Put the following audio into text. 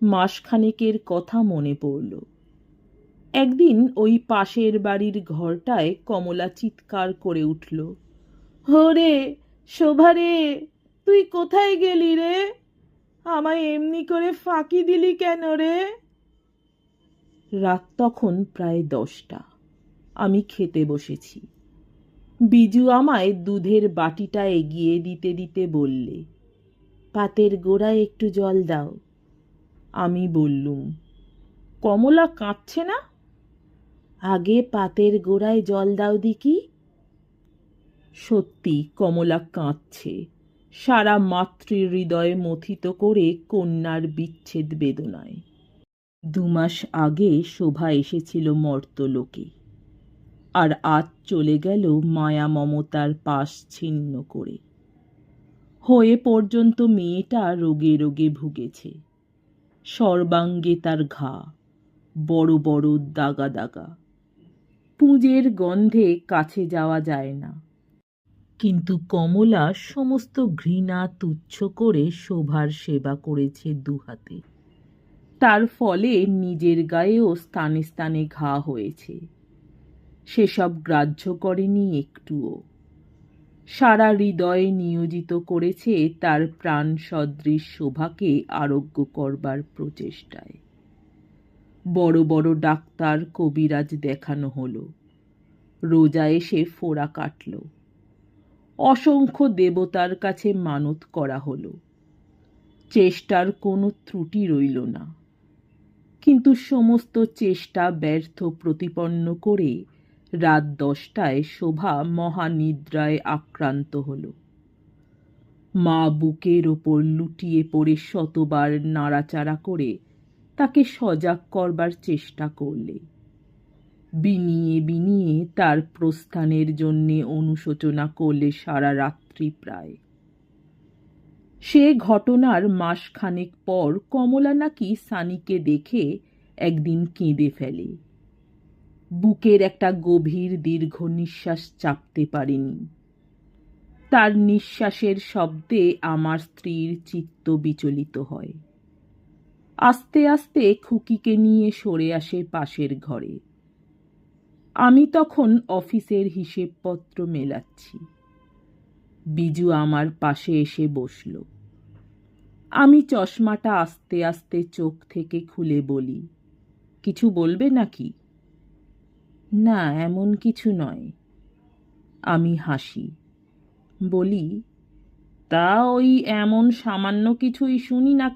মাসখানেকের কথা মনে পড়ল। একদিন ওই পাশের বাড়ির ঘরটায় কমলা চিৎকার করে উঠল, হরে শোভা রে, তুই কোথায় গেলি রে? আমায় এমনি করে ফাঁকি দিলি কেন রে? রাত তখন প্রায় 10টা। আমি খেতে বসেছি। বিজু আমায় দুধের বাটিটা এগিয়ে দিতে দিতে বললে, পাতের গোড়ায় একটু জল দাও। আমি বললুম, কমলা কাঁদছে না? আগে পাতের গোড়ায় জল দাও দিকি। সত্যি কমলা কাঁদছে, সারা মাতৃহৃদয় মথিত করে কন্যার বিচ্ছেদ বেদনায়। 2 মাস আগে শোভা এসেছিল মর্তলোকে, আর আজ চলে গেল মায়া মমতার পাশ ছিন্ন করে। হয়ে পর্যন্ত মেয়েটা রোগে রোগে ভুগেছে। সর্বাঙ্গে তার ঘা, বড় বড় দাগা দাগা। পুঁজের গন্ধে কাছে যাওয়া যায় না। কিন্তু কমলা সমস্ত ঘৃণা তুচ্ছ করে শোভার সেবা করেছে দুহাতে। তার ফলে নিজের গায়েও স্থানে স্থানে ঘা হয়েছে। সেসব গ্রাহ্য করেনি একটুও। সারা হৃদয়ে নিয়োজিত করেছে তার প্রাণ সদৃশ শোভাকে আরোগ্য করবার প্রচেষ্টায়। বড় বড় ডাক্তার কবিরাজ দেখানো হলো, রোজা এসে ফোড়া কাটল, অসংখ্য দেবতার কাছে মানত করা হলো। চেষ্টার কোনো ত্রুটি রইল না। কিন্তু সমস্ত চেষ্টা ব্যর্থ প্রতিপন্ন করে রাত 10টায় শোভা মহানিদ্রায় আক্রান্ত হল। মা বুকের ওপর লুটিয়ে পড়ে শতবার নাড়াচাড়া করে তাকে সজাগ করবার চেষ্টা করলে। বিনিয়ে বিনিয়ে তার প্রস্থানের জন্যে অনুশোচনা করলে সারা রাত্রি প্রায়। সে ঘটনার মাসখানেক পর কমলা নাকি সানিকে দেখে একদিন কেঁদে ফেলে। বুকের একটা গভীর দীর্ঘ নিঃশ্বাস চাপতে পারেনি। তার নিঃশ্বাসের শব্দে আমার স্ত্রীর চিত্ত বিচলিত হয়। আস্তে আস্তে খুকিকে নিয়ে সরে আসে পাশের ঘরে। আমি তখন অফিসের হিসেবপত্র মেলাচ্ছি। বিজু আমার পাশে এসে বসল। আমি চশমাটা আস্তে আস্তে চোখ থেকে খুলে বলি, কিছু বলবে নাকি? না, এমন কিছু নয়। আমি হাসি, বলি, তা ওই এমন সামান্য কিছুই শুনি না